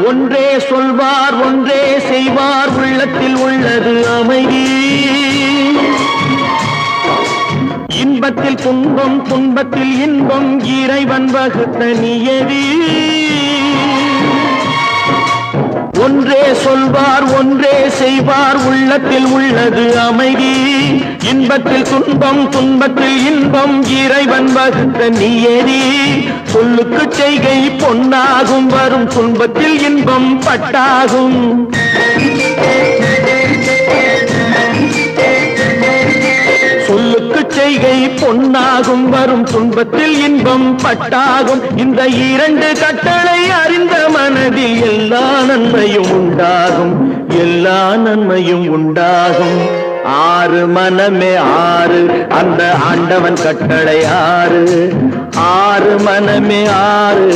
ஒன்றே சொல்வார் ஒன்றே செய்வார் உள்ளத்தில் உள்ளது அமைதி. இன்பத்தில் துன்பம் துன்பத்தில் இன்பம் இறைவன் வகுத்த நியதி. ஒன்றே சொல்வார் ஒன்றே செய்வார் உள்ளத்தில் உள்ளது அமைதி. இன்பத்தில் துன்பம் துன்பத்தில் இன்பம் இறைவன் வகுத்த நியதி. சொல்லுக்கு செய்கை பொன்னாகும் வரும் துன்பத்தில் இன்பம் பட்டாகும். சொல்லுக்கு செய்கை பொன்னாகும் வரும் துன்பத்தில் இன்பம் பட்டாகும். இந்த இரண்டு கட்டளை அறிந்த மனதில் எல்லா நன்மையும் உண்டாகும், எல்லா நன்மையும் உண்டாகும். ஆறு மனமே ஆறு, அந்த ஆண்டவன் கட்டளை ஆறு. ஆறு மனமே ஆறு.